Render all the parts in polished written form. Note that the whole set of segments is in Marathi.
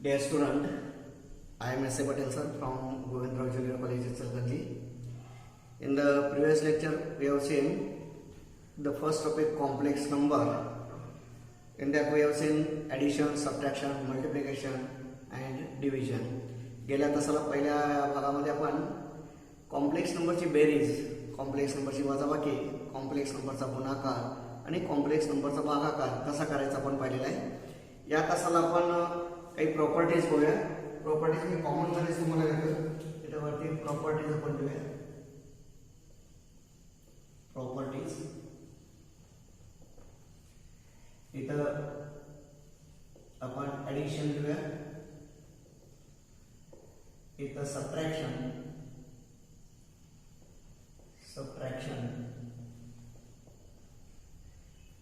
Dear student, I am S. A. Patel sir from Govindrao Junior College, Chalganji. In the previous lecture, we have seen the first topic, complex number. In that we have seen addition, subtraction, multiplication and division. गेल्या तासाला पहिल्या भागामध्ये आपण कॉम्प्लेक्स नंबरची बेरीज, कॉम्प्लेक्स नंबरची वजाबाकी, कॉम्प्लेक्स नंबरचा गुणाकार आणि कॉम्प्लेक्स नंबरचा भागाकार कसा करायचा आपण पाहिलेला आहे. या तासाला आपण काही प्रॉपर्टीज बघूया. प्रॉपर्टीज मी कॉमन मध्ये तुम्हाला देतो, त्याच्यावरती प्रॉपर्टीज आपण घेऊया. प्रॉपर्टीज इथं आपण ऍडिशन घेऊया, इथं सबट्रॅक्शन,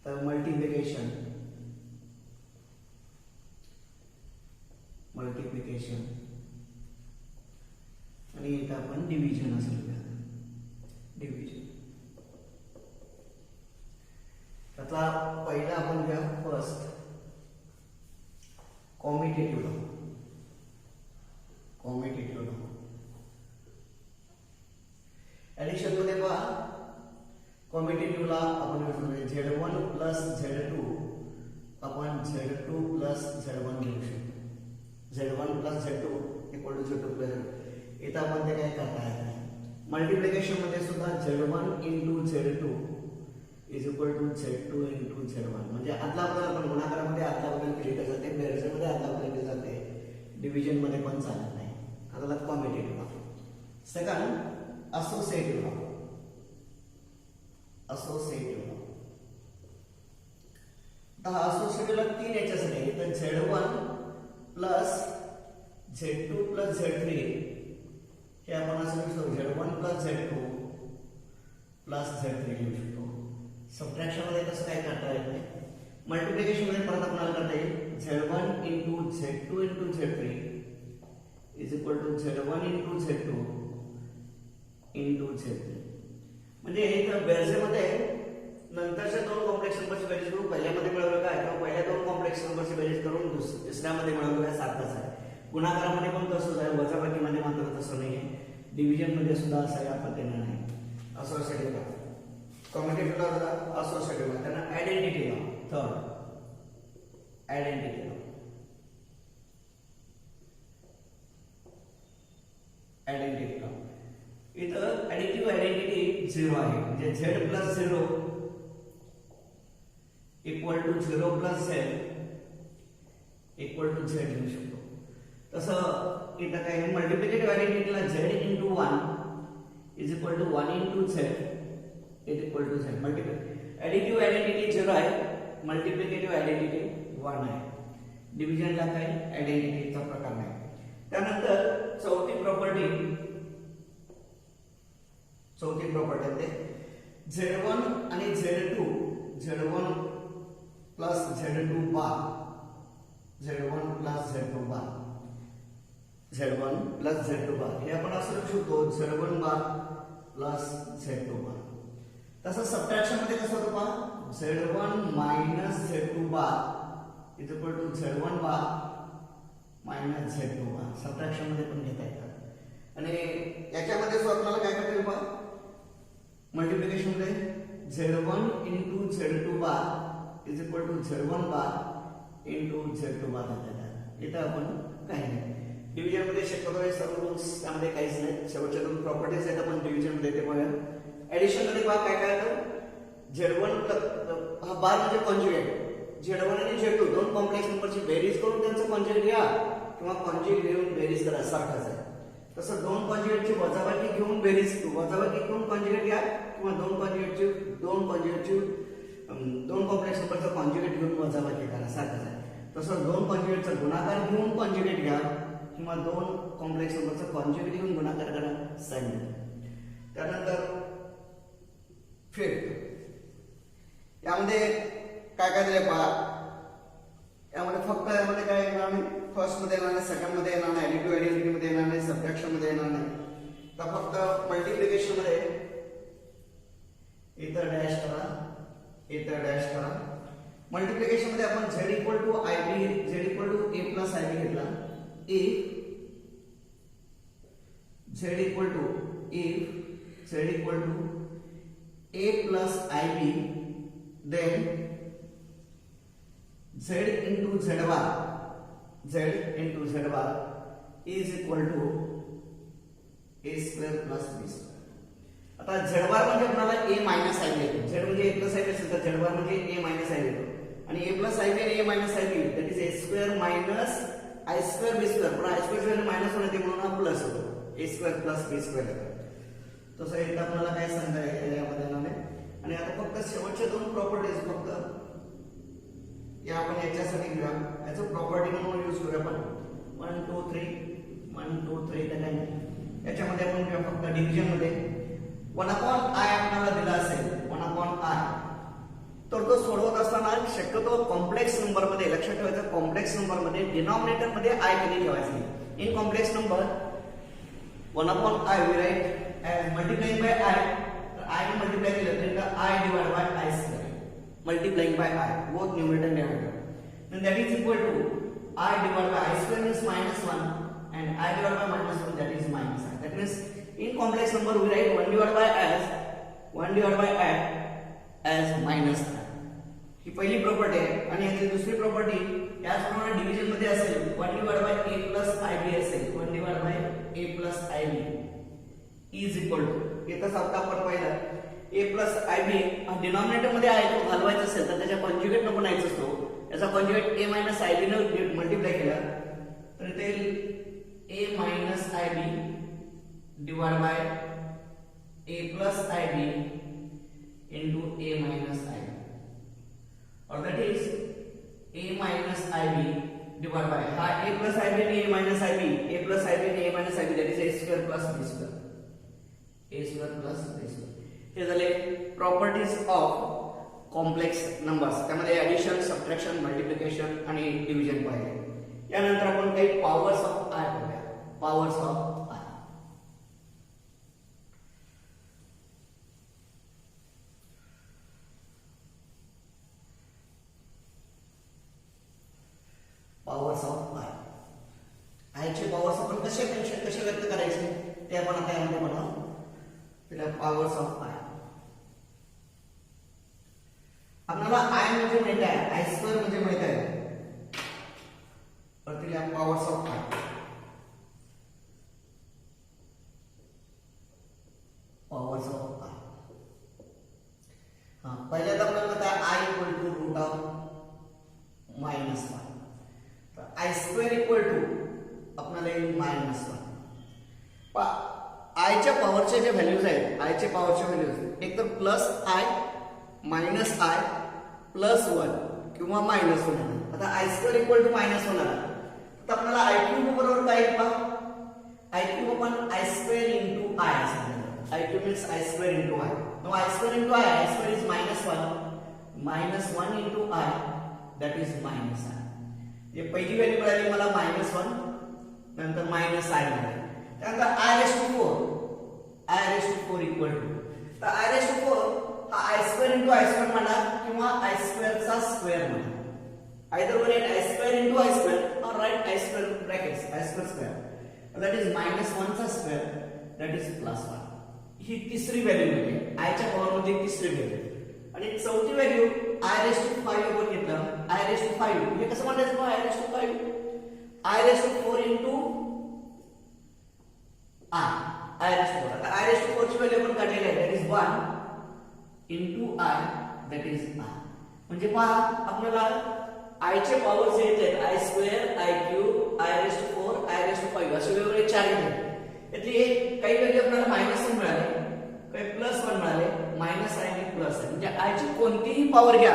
तर मल्टिप्लिकेशन आणि इथं आपण डिव्हिजन असेल, डिव्हिजन. त्यातला पहिला आपण घ्या फर्स्ट कॉम्युटेटिव्ह लॉ. ऍडिशन मध्ये पहा, कॉम्युटेटिव्ह लॉ आपण Z1 प्लस Z2 आपण Z2 प्लस Z1 घेऊ शकतो. Z1 plus Z2 equal to Z2 plus Z2. इथं आपण ते काय करता येतं. मल्टिप्लिकेशन मध्ये सुद्धा Z1 into Z2 is equal to Z2 into Z1. म्हणजे आदला बदल आपण गुणाकारामध्ये आदला बदल केली तर जाते, बेरजेमध्ये आदला बदल केली जाते, डिव्हिजन मध्ये पण चालत नाही. आता कॉम्युटेटिव्ह लॉ. Second associative law. तर असोसिएटिव्ह लॉ तीन याच्यासाठी आहे. तर Z1 plus Z2 plus Z3 हे आपण असं लिहू शकतो. Z1 plus Z2 plus Z3 लिहू शकतो. सबट्रॅक्शन मध्ये कसं काय करता येत नाही. मल्टिप्लिकेशन मध्ये परत आपल्याला करता येईल Z1 into Z2 into Z3 is equal to Z1 into Z2 into Z3. म्हणजे इथं बेरजेमध्ये नंतरच्या दोन कॉम्प्लेक्स नंबरची बेरीज करून पहिल्यामध्ये मिळवलं काय, किंवा पहिल्या दोन कॉम्प्लेक्स नंबरची बेरीज करून तिसऱ्यामध्ये मिळवलं काय सारखंच आहे. गुणाकारामध्ये पण तसंच आहे, वजाबाकीमध्ये मात्र तसं नाही आहे, डिव्हिजन मध्ये सुद्धा असं या पद्धतीने नाही. Associative law, commutative law, associative law. त्यांना identity law. Third identity law. इथं ऍडिटिव्ह आयडेंटिटी 0 आहे. म्हणजे Z plus 0 equal to 0 plus Z equal to Z लिहू शकतो. तसं इथं काय मल्टिप्लिकेटिव्ह आयडेंटिटीला Z into 1 is equal to 1 into Z is equal to Z. Additive identity 0 आहे, मल्टिप्लिकेटिव्ह आयडेंटिटी 1 आहे. डिव्हिजनला काही आयडेंटिटीचा प्रकार नाही. त्यानंतर चौथी प्रॉपर्टी आहे Z1 आणि Z2, Z1 प्लस Z2 बार, Z1 प्लस Z2 बार, Z1 प्लस Z2 बार हे आपण असं लिहू शकतो Z1 बार प्लस Z2 बार. तसं सबट्रॅक्शन मध्ये कसं होतं पहा, Z1 minus Z2 bar is equal to Z1 bar minus Z2 bar. Subtraction मध्ये पण घेता येतात. आणि याच्यामध्ये सुद्धा आपल्याला काय करता येईल पहा, मल्टिप्लिकेशन मध्ये Z1 into Z2 bar is equal to Z1 bar into Z2 bar देतात. इथं आपण काही नाही. डिव्हिजन मध्ये शक्यतो हे सर्व रूल्स त्यामध्ये काहीच नाही. शेवटच्या दोन प्रॉपर्टीज आहेत आपण डिव्हिजन मध्ये ते बघूया. ऍडिशन मध्ये पहा काय काय येतं. Z1 हा बार म्हणजे कॉन्जुगेट. Z1 आणि Z2 दोन कॉम्प्लेक्स नंबरची बेरीज करून त्यांचं कॉन्जुगेट घ्या किंवा कॉन्जुगेट घेऊन बेरीज करा, सारखंच आहे. तसं दोन कॉन्जुगेटची वजाबाकी घेऊन बेरीज, वजाबाकी घेऊन कॉन्जुगेट घ्या किंवा दोन कॉम्प्लेक्स नंबरचा कॉन्जुगेट घेऊन वजाबाकी करा, सारखंच आहे. तसं दोन कॉन्जुगेटचा गुणाकार घेऊन कॉन्जुगेट घ्या किंवा दोन कॉम्प्लेक्स नंबरचा कॉन्जुगेट घेऊन गुणाकार करा, साइन. त्यानंतर फिफ्थ, यामध्ये काय काय दिले पहा. यामध्ये फक्त यामध्ये काय येणार नाही, फर्स्ट मध्ये येणार नाही, सेकंड मध्ये येणार नाही, ऍडिटिव्ह आयडेंटिटी मध्ये येणार नाही, सबट्रॅक्शन मध्ये येणार नाही. तर फक्त मल्टिप्लिकेशन मध्ये इथं डॅश करा, इथं डॅश करा. मल्टिप्लिकेशन मध्ये आपण z equal to ib, z equal to a plus ib घेतला. if z equal to a plus ib, then z into z bar is equal to a square plus b square. आता z बार म्हणजे आपल्याला a minus ib येतो. z म्हणजे a plus ib असेल तर z बार म्हणजे a minus ib येतो. आणि a plus ib आणि a minus ib that is a square minus I square b square. पण I square चे मायनस होते म्हणून हा प्लस होतो. a square plus b square येतो. तसं एकदा आपल्याला काय सांगता येईल यामध्ये नामे. आणि आता फक्त शेवटच्या दोन प्रॉपर्टीज फक्त या आपण याच्यासाठी घेऊया. याचं प्रॉपर्टी म्हणून यूज करूया आपण 1 2 3 काय नाही. याच्यामध्ये आपण घेऊया फक्त डिव्हिजन मध्ये 1 upon I आपल्याला दिला असेल 1 upon I, तर तो सोडवत असताना शक्यतो कॉम्प्लेक्स नंबर मध्ये लक्षात ठेवायचं. कॉम्प्लेक्स नंबर मध्ये डिनॉमिनेटर मध्ये I कधी ठेवायचं नाही. In complex number 1 upon I we write as multiplying by I. I ने मल्टीप्लाई केलं तर I divided by I square, multiplying by I, both numerator and denominator. Then that is equal to I divided by I square means -1 and I divided by -1 that is -I. That means in complex number we write 1 divided by I as -I. ही पहिली प्रॉपर्टी आहे. आणि याची दुसरी प्रॉपर्टी याचप्रमाणे डिव्हिजन मध्ये असेल 1 divided by a plus ib असेल 1 divided by a plus ib is equal to, येतच आता आपण पाहिलं a plus ib हा डिनॉमिनेटर मध्ये आहे तो घालवायचा असेल तर त्याच्या कॉन्जुगेट नको नाहीच असतो. याचा कॉन्जुगेट a minus ib ने मल्टिप्लाय केला तर ते a minus ib divided by a plus ib into a minus ib, or that is a minus ib divided by हा a plus ib and a minus ib, a plus ib and a minus ib that is a square plus b square, a square plus b square. हे झाले प्रॉपर्टीज ऑफ कॉम्प्लेक्स नंबर्स. त्यामध्ये ऍडिशन, सबट्रॅक्शन, मल्टिप्लिकेशन आणि डिव्हिजन पाहिले. यानंतर आपण काही पॉवर्स ऑफ आय पाहूया. Powers of i. Powers of I. आयचे पॉवर्स आपण कसे व्यक्त करायचे ते आपण आता यामध्ये बनवू. तिला पॉवर्स ऑफ आय. आपल्याला आय म्हणजे माहित आहे, आय स्क्वेअर म्हणजे माहित आहे, तर तिला powers of i. Powers of i. हा पहिल्यांदा आपल्याला माहित आहे i equal to root of -1. तर आय स्क्वेअर इक्वल टू आपल्याला येईल -1. आयच्या पॉवरचे जे व्हॅल्यूज आहेत, आयचे पॉवरचे व्हॅल्यूज एक तर plus I, minus I, plus 1 किंवा -1. आता आय स्क्वेअर इक्वल टू -1 आला तर आपल्याला आय क्यूब बरोबर काय येईल पहा. आय क्यूब आपण आय स्क्वेअर इंटू आय असं. I cube means i square into i. No i square into i, i square is -1 into i that is -i. हे पहिली व्हॅल्यू मिळाली मला -1, नंतर -i मिळाली. त्यानंतर i raise to 4 equal to, तर आय रेस टू 4 हा i square into i square म्हणा किंवा आय स्क्वेअर चा स्क्वेअर म्हणा. Either one i square into i square or right i square brackets i square square that is -1 चा स्क्वेअर दॅट इज +1. ही तिसरी व्हॅल्यू मिळते आयच्या पॉवर मध्ये तिसरी व्हॅल्यू. आणि चौथी व्हॅल्यू आय रेस टू 5 आपण घेतलं. आय रेस टू 5 हे कसं म्हणायचं i raise to 5, i raise to 4 into i raise to 4. आता आय रेस टू 4 ची व्हॅल्यू आपण काढलेली आहे that is 1 into i that is i. म्हणजे पहा आपल्याला आयचे पॉवर जे येतात i square, i cube, i raise to 4, i raise to 5 असे वेगवेगळे 4 येतात. यातली एक काही व्हॅल्यू आपल्याला -1 मिळाले, काही +1 मिळाले, -i आणि +i. म्हणजे आयची कोणतीही पॉवर घ्या,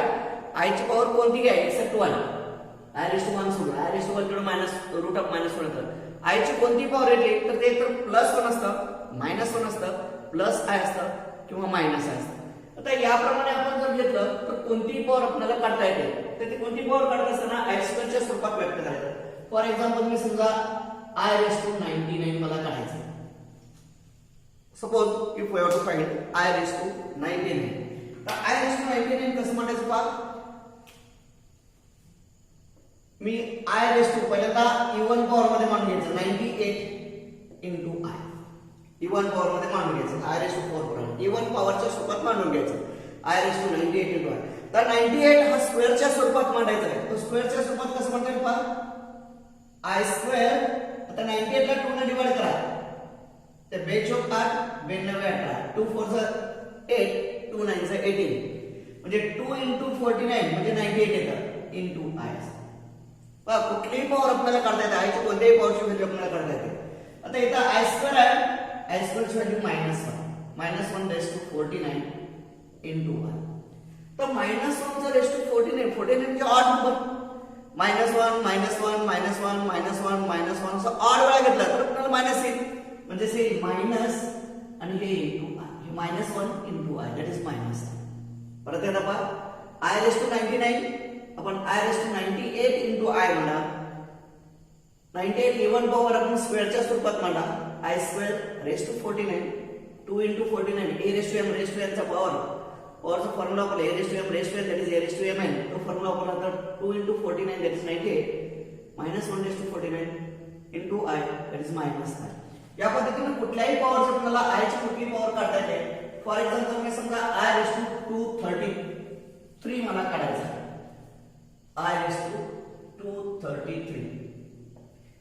आयची पॉवर कोणती घ्या एक्सेप्ट 1. आय रेस टू 1 सोडून आय रेस टू 1 कडे रूट ऑफ -1 होतं. आयची कोणती पॉवर येते तर ते एकतर +1 असतं, -1 असतं, +i असतं किंवा -i असतं. आता याप्रमाणे आपण जर घेतलं तर कोणतीही पॉवर आपल्याला काढता येते. तर ती कोणती पॉवर काढत असताना आय स्क्वेअरच्या स्वरूपात व्यक्त करायचं. फॉर एक्झाम्पल मी समजा आय रेस टू 99 मला काढायचं. Suppose if we have to find I raised to 99, तर I raised to 99 कसं म्हणायचं पहा. मी आय रेस टू पहिल्यांदा इवन पॉवर मध्ये मांडून घ्यायचं 98 इंटू आय. इवन पॉवर मध्ये मांडून घ्यायचं आय रेस टू 4 प्रमाणे इवन पॉवरच्या स्वरूपात मांडून घ्यायचं i raise to 98 into i. तर 98 हा स्क्वेअरच्या स्वरूपात मांडायचा आहे. तो स्क्वेअरच्या स्वरूपात कसं म्हणता येईल पहा आय स्क्वेअर. आता 98 ला 2 ने डिवाइड करा. ते बेचोक 8 92 18 2 4 8 2 9 18 म्हणजे 2 इंटू 49 म्हणजे 98 येतं इंटू आय. पहा कुठलीही पॉवर आपल्याला काढता येते. आयची कोणत्याही पॉवरची व्हॅल्यू आपल्याला काढता येते. आता इथं आय स्क्वेअर आहे. आय स्क्वेअरची value -1 raise to 49 into i. तर -1 चा रेस टू 49 म्हणजे ऑड नंबर. -1 -1 -1 -1 -1 असं ऑड वेळा घेतला तर आपल्याला मायनस येईल. म्हणजे से मायनस आणि हे इंटू आय. हे -1 into i that is minus. परत एकदा पहा आय रेस टू 99 आपण i raise to 98 into i म्हणा. 98 इवन पॉवर आपण स्क्वेअरच्या स्वरूपात मांडा. I square raise to 49 2 into 49 a raise to n चा पॉवर. पॉवरचा फॉर्म्युला वापरला a raise to m raise to n that is a raise to m n. तो फॉर्म्युला वापरला तर 2 into 49 that is 98 -1 raise to 49 into i that is -9. या पद्धतीने कुठल्याही पॉवरची आपल्याला आय ची कुठलीही पॉवर काढता येते. फॉर एक्झाम्पल मी समजा आय रेस टू 233 मला काढायचा आहे. आय रेस टू 233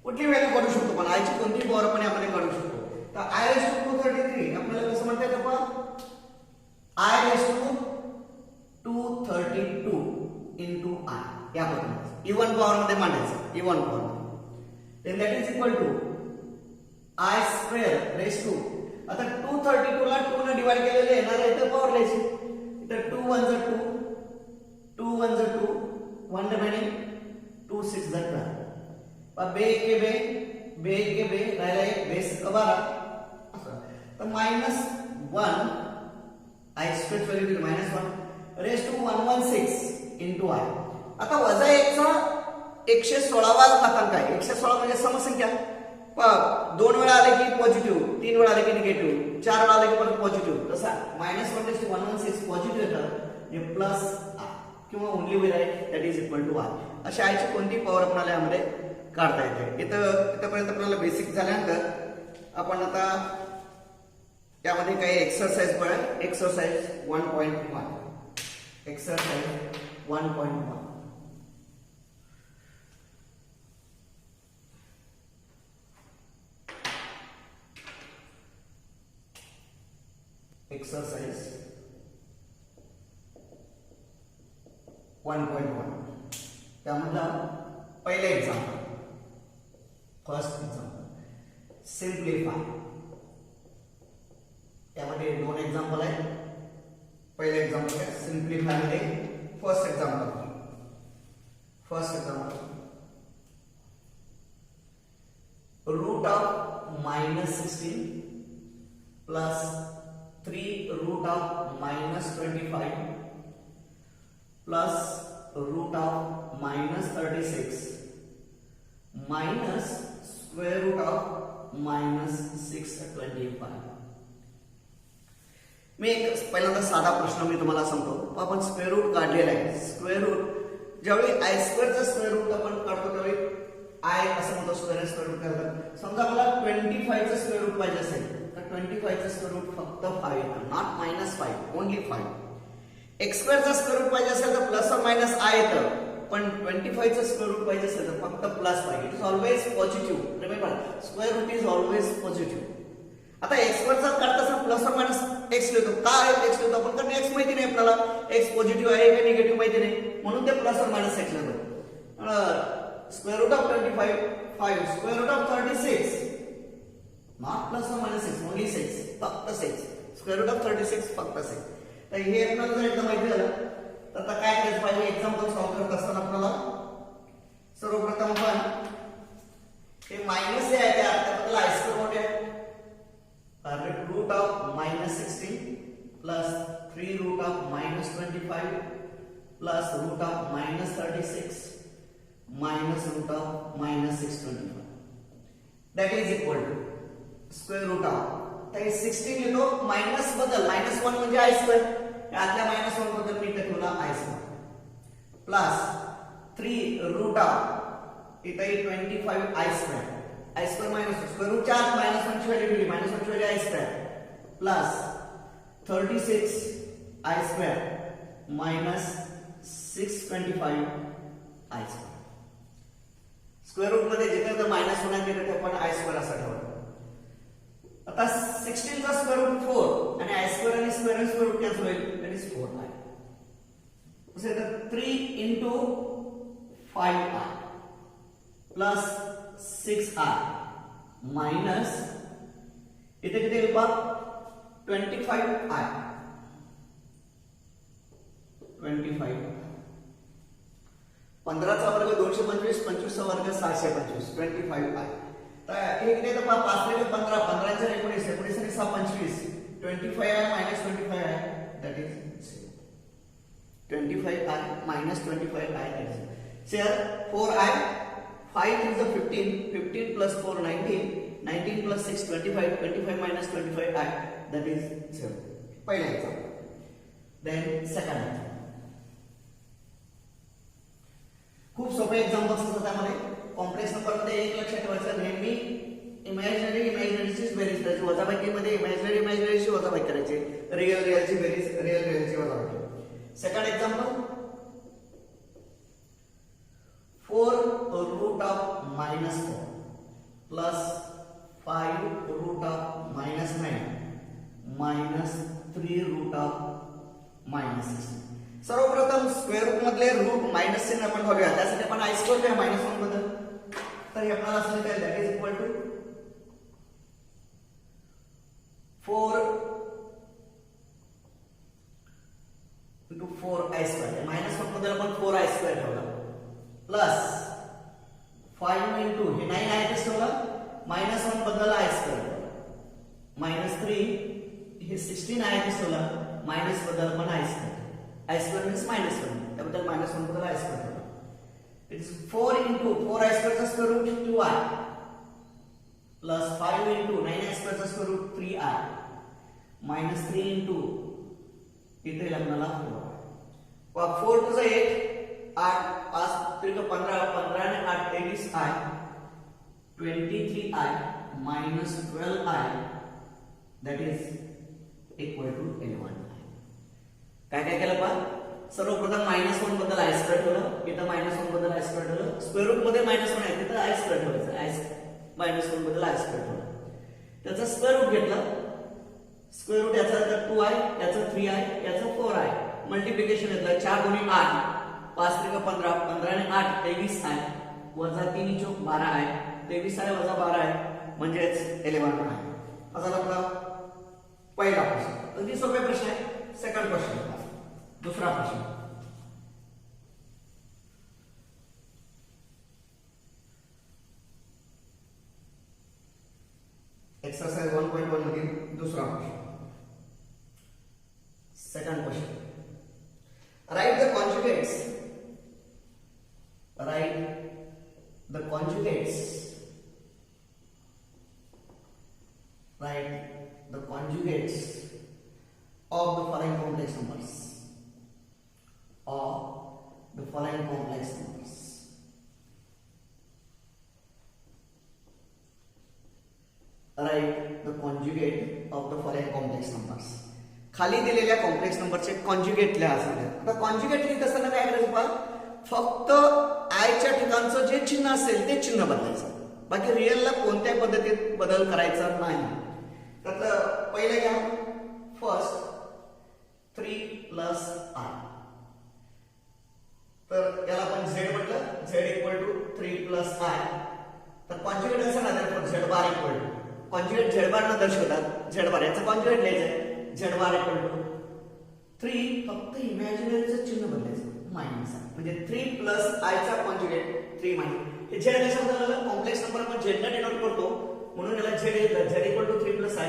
कुठली व्हॅल्यू काढू शकतो. पण आय ची कोणतीही पॉवर आपण यामध्ये काढू शकतो. तर आय रेस टू 233 आपल्याला कसं म्हणता येतं पहा i raise to 232 into i. या पद्धतीने इवन पॉवर मध्ये मांडायचं. Even power then that is equal to i square raise to. आता 232 ला 2 ने डिवाइड केलेले येणार आहे तर पॉवर लिहायची. तर 2 1 जा 2 2 1 जा 2 1 रिमेनिंग 2 6 जा 12. बे के बे राहिला एक बेस 12 असं. तर -1 आय स्क्वेअर व्हॅल्यू दिली -1 रेस टू 116 इंटू आय. आता वजा 1 चा 116वा घातांक आहे. 116 म्हणजे समसंख्या. 2 वेळा आले की पॉझिटिव्ह 3 वेळा आले की निगेटिव्ह 4 वेळा आले की परत पॉझिटिव्ह. तसा -1 रेस टू 116 पॉझिटिव्ह येतं म्हणजे प्लस किंवा only will right that is equal to i. अशा आयची कोणती पॉवर आपल्याला यामध्ये काढता येते. इथपर्यंत आपल्याला बेसिक झाल्यानंतर आपण आता यामध्ये काही एक्सरसाइज बघा. एक्सरसाइज 1.1 एक्सरसाइज 1.1 एक्सरसाइज 1.1 त्यामधला पहिले एक्झाम्पल फर्स्ट एक्झाम्पल सिम्प्लिफाय. त्यामध्ये 2 एक्झाम्पल आहे. पहिले एक्झाम्पल आहे सिम्प्लिफाय मध्ये first example root of -16 plus 3 root of -25 plus root of -36 minus square root of -625. मी एक पहिल्यांदा साधा प्रश्न मी तुम्हाला सांगतो. आपण स्क्वेअर रूट काढलेला आहे. स्क्वेअर रूट ज्यावेळी आय स्क्वेअरचा स्क्वेअर रूट आपण काढतो त्यावेळी आय असं म्हणतो स्क्वेअर रूट काढतात. समजा मला 25 चा स्क्वेअर रूट पाहिजे असेल तर 25 चा स्क्वेअर रूट फक्त 5 येतं. Not -5 only 5. एक्स स्क्वेअरचा स्क्वेअर रूट पाहिजे असेल तर प्लस और मायनस आय येतं. पण 25 चा स्क्वेअर रूट पाहिजे असेल तर फक्त प्लस पाहिजे. It is always positive. Remember square root is always positive. आता एक्स स्क्वेअरचा काढता असताना प्लस और मायनस एक्स लिहितो. का एक्स लिहितो आपण कारण एक्स माहिती नाही आपल्याला. एक्स पॉझिटिव्ह आहे का निगेटिव्ह माहिती नाही म्हणून ते प्लस और मायनस एक्स लिहितो. Square root of 25 5 square root of 36 not plus और मायनस 6 ओनली 6 फक्त 6 स्क्वेअर रूट ऑफ 36 फक्त 6. तर हे आपल्याला जर एकदा माहिती झालं तर आता काय करायचं पाहिजे. एक्झाम्पल सॉल्व्ह करत असताना आपल्याला सर्वप्रथम आपण हे मायनस जे आहे त्याबद्दल आय स्क्वेअर मोठे आहे. Root of -16 plus 3 root of -25 plus root of -36 minus root of -625 that is equal to square root of. तर 16 लिहितो मायनस बदल -1 म्हणजे आय स्क्वेअर. यातल्या -1 बद्दल मी इथे ठेवला i square plus 3 root of इथं येईल 25 i square. I square minus square रूटच्या आत मायनस 1 ची व्हॅल्यू दिली, मायनस 1 ची value i square plus 36 i square minus 625 i square. Square root मध्ये जिथे तर मायनस होणार तिथे ते आपण आय स्क्वेअर असं ठेवतो. आता 16 चा स्क्वेअर रूट 4 आणि आय स्क्वेअर आणि स्क्वेअर रूट कॅन्सल होईल, दॅट इज 4 आय. तसे तर 3 into 5i plus 6i minus इथे किती येईल पहा 25i 15चा वर्ग 225, 25चा वर्ग 625, 25i. तर हे किती येतं पहा 5 × 15, 15 × 19, 19 आणि 6 25, 25i minus 25i that is 25i minus 25i that is. So here 4i, 5 is the 15, 15 plus 4 19, 19 plus 6 25, 25 minus 25i that is 0. पहिला example. Then second example. खूप सोपे एक्झाम्पल्स असतात त्यामध्ये. कॉम्प्लेक्स नंबर मध्ये एक लक्षात ठेवायचं, नेहमी इमॅजिनरीची बेरीज करायची, वजाबाकी मध्ये इमॅजिनरीची वजाबाकी करायची, रिअलची बेरीज रिअलची वजाबाकी. Second example, 4 root of minus 4 plus 5 root of minus 9 minus 3 root of minus 6. सर्वप्रथम स्क्वेअर रूट मधले रूट मायनस चिन्ह आपण घालूया, त्यासाठी आपण आय स्क्वेअर काय मायनस 1 बदल, तर हे आपल्याला असं काय that is equal to 4 into 4i square, minus 1 बद्दल आपण 4i स्क्वेअर ठेवला प्लस 5 into हे 9i ठेवला, मायनस 1 बद्दल i स्क्वेअर मायनस 3 हे 16i ठेवला, मायनस बद्दल आपण i स्क्वेअर मीन्स मायनस 1, त्याबद्दल मायनस 1 बद्दल i स्क्वेअर ठेवला. It is 4 into 4i square चा square root 2i plus 5 into 9i square चा square root 3i minus 3 into इथे आपल्याला 4 टू 8, 8 5 3 15, 15 आणि 8 23i 23i minus 12i that is equal to 11i. काय काय केलं पहा, सर्वप्रथम मायनस 1 बद्दल आय स्क्वेअर ठेवलं, इथं मायनस 1 बद्दल आय स्क्वेअर ठेवलं, स्क्वेअर रूट मध्ये मायनस 1 आहे तिथं आय स्क्वेअर ठेवायचं, आय मायनस 1 बद्दल आय स्क्वेअर ठेवलं, त्याचा स्क्वेअर रूट घेतला, स्क्वेअर रूट याचा 2i, याचा 3i, याचा 4i, मल्टिप्लिकेशन घेतलं 4 × 8, 5 × 15, 15 आणि 8 23i वजा 3 × 12i, 23i वजा 12i म्हणजेच 11i. हा झाला आपला पहिला प्रश्न. अगदी सोपे प्रश्न आहे. सेकंड क्वेश्चन, दुसरा प्रश्न. एक्सरसाइज 1.1 मधील दुसरा प्रश्न. Second question, write the conjugates. Write the conjugates. Write the conjugates of the following complex numbers. Of the following complex numbers. Write the conjugate of the following complex numbers. खाली दिलेल्या कॉम्प्लेक्स नंबरचे कॉन्जुगेट लिहा सांगितलं. आता कॉन्जुगेट लिहित असताना काय करायचं पहा, फक्त आयच्या ठिकाणचं जे चिन्ह असेल ते चिन्ह बदलायचं, बाकी रिअलला कोणत्या पद्धतीत बदल करायचा नाही. त्यातलं पहिलं घ्या, फर्स्ट 3 + i, तर याला आपण z म्हटलं, z = 3 + i. तर कॉन्जुगेट असं ना, तर z bar equal to conjugate z bar न दर्शवतात, z बार याचं कॉन्जुगेट लिहायचं z बार = 3, फक्त इमॅजिनरीचं चिन्ह बदलायचं मायनस, म्हणजे 3 + i चा कॉन्जुगेट 3 मायनस. हे z कशा बदललं, कॉम्प्लेक्स नंबर आपण z ने डिनोट करतो म्हणून याला z येतं, z = 3 + i,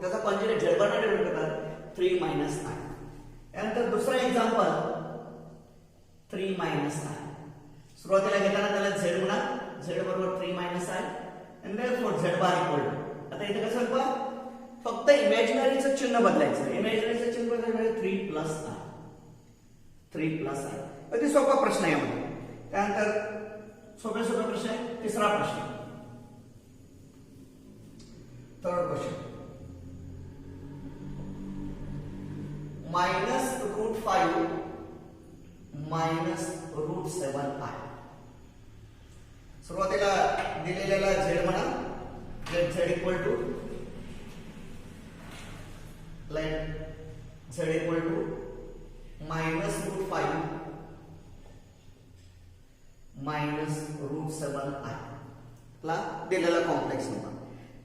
त्याचा कॉन्जुगेट z बार ने डिनोट करतात 3 - i. त्यानंतर दुसरा एक्झाम्पल 3 - i. सुरुवातीला घेताना त्याला z म्हणा, z = 3 - i and therefore z बार = आता इथे कसं पहा, फक्त इमॅजिनरीचं चिन्ह बदलायचं, इमॅजिनरीचं चिन्ह बदलायचं 3 + i, 3 + i. अगदी सोपा प्रश्न आहे यामध्ये. त्यानंतर सोपे सोपे प्रश्न आहे. तिसरा प्रश्न, थर्ड क्वेश्चन, -√5 -√7i. सुरुवातीला दिलेल्याला z म्हणा. Let z equal to -√5 -√7i ला दिलेला कॉम्प्लेक्स नंबर.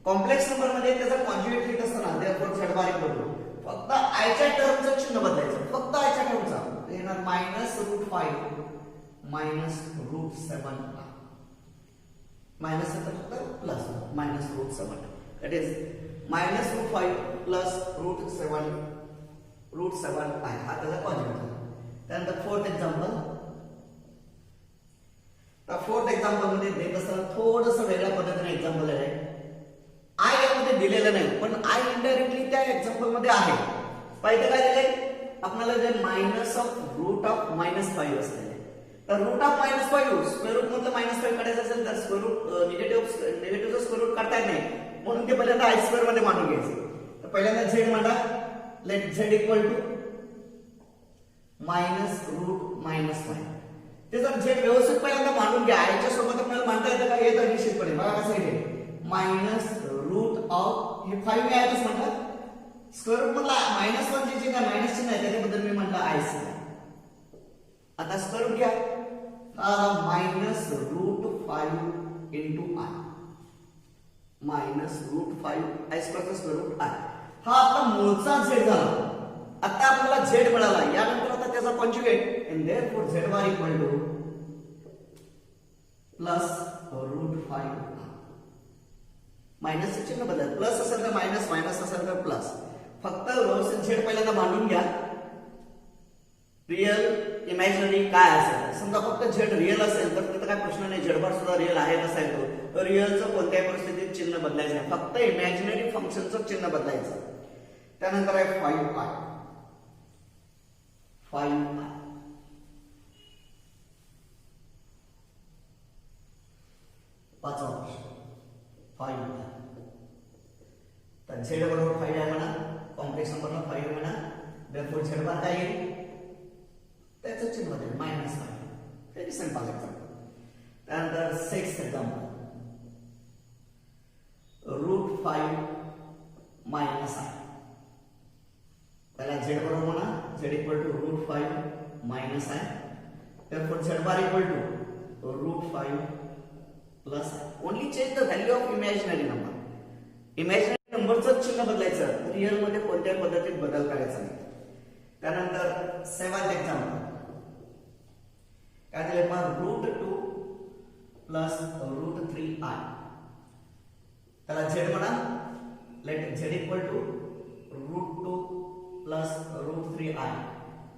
कॉम्प्लेक्स नंबर मध्ये त्याचा कॉन्जुगेट लिहित असताना therefore z bar equal to फक्त i च्या टर्मचं चिन्ह बदलायचं. फक्त i च्या टर्मचा येणार -√5 -√7i. मायनस फक्त प्लस -√7. दॅट इज -√5 +√7i हा त्याचा कॉन्जुगेट झाला. त्यानंतर फोर्थ एक्झाम्पल. फोर्थ एक्झाम्पल मध्ये देत असताना थोडंसं वेगळ्या पद्धतीने एक्झाम्पल आहे. आय यामध्ये दिलेलं नाही, पण आय इनडायरेक्टली त्या एक्झाम्पल मध्ये आहे. पाहिजे काय दिले आपल्याला, जे -√5 असते. तर √5 स्क्वेअर रूट मधलं -5 काढायचं असेल तर स्क्वेअर रूट निगेटिव्हचं स्क्वेअर रूट काढता येत नाही, म्हणून ते पहिल्यांदा आय स्क्वेअर मध्ये मांडून घ्यायचं. तर पहिल्यांदा झेड मांडा. Let z equal to -√5. ते जर झेड व्यवस्थित पहिल्यांदा मांडून घ्या. आयच्या सोबत आपल्याला मांडता येतं का, येतं निश्चितपणे. बघा कसं आहे, हे 5 मी आयच म्हटलं. स्क्वेअर रूट मधला -1 जे चिन्ह मायनस चिन्ह आहे त्याच्याबद्दल मी म्हटलं आय स्क्वेअर. आता स्क्वेअर रूट घ्या. -√5 into i -√5 i स्क्वेअरचा स्क्वेअर रूट i. हा आपला मूळचा झेड झाला. आता आपल्याला झेड मिळाला. यानंतर आता त्याचा conjugate and therefore z bar equal to +√5. मायनसचे चिन्ह बदल. प्लस असेल तर मायनस, मायनस असेल तर प्लस. फक्त व्यवस्थित झेड पहिल्यांदा मांडून घ्या. रिअल इमॅजिनरी काय असेल. समजा फक्त झेड रिअल असेल तर तिथं काय प्रश्न नाही, झेड बार सुद्धा रिअल आहे नसा येतो. तर रिअलचं कोणत्याही परिस्थितीत चिन्ह बदलायचं नाही, फक्त इमॅजिनरी फंक्शनचं चिन्ह बदलायचं. त्यानंतर आहे 5i. पाचवा प्रश्न 5i. तर झेड बरोबर 5 आहे म्हणा. कॉम्प्लेक्स नंबरला 5 म्हणा. therefore झेड बार काय येईल, त्याचं चिन्ह बदलेल -5. Very simple example. त्यानंतर 6th एक्झाम्पल, √5 - i. पहिला झेड बरोबर म्हणा. Z equal to √5 - i. therefore z bar equal to √5 + i. Only change the value of imaginary number. Imaginary नंबरचं चिन्ह बदलायचं, रिअल मध्ये कोणत्याही पद्धतीत बदल करायचा नाही. त्यानंतर 7th एक्झाम्पल काय दिले मग, √2 + √3i. त्याला झेड म्हणा. Let z equal to √2 + √3i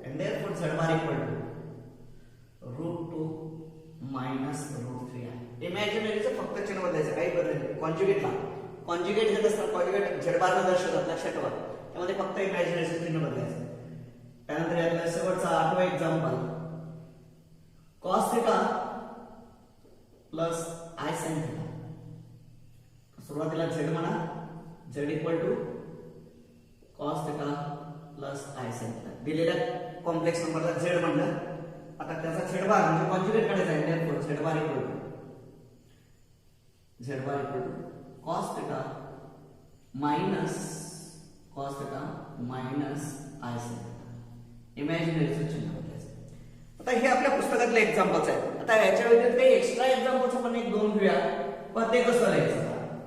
and therefore z bar equal to √2 - √3i. इमॅजिनरीचं फक्त चिन्ह बदलायचं, काही बदल नाही. कॉन्जुगेटला कॉन्जुगेट घेत असताना कॉन्जुगेट झेड बार न दर्शवतात, लक्षात ठेवा. त्यामध्ये फक्त इमॅजिनरीचं चिन्ह बदलायचं. त्यानंतर यातला शेवटचा 8वा एक्झाम्पल, cos θ + i sin θ. सुरुवातीला झेड म्हणा. Z equal to cos θ + i sin θ. दिलेल्या कॉम्प्लेक्स नंबरला झेड म्हणलं. आता त्याचा झेड बार म्हणजे कॉन्जुगेट काढायचा आहे. therefore z bar equal to cos θ - i sin θ. इमॅजिनरीचं चिन्ह बदलायचं. आता हे आपल्या पुस्तकातले एक्झाम्पल्स आहेत. आता याच्या व्यतिरिक्त काही एक्स्ट्रा एक्झाम्पल्स आपण 1-2 घेऊया. पण ते कसं लिहायचं,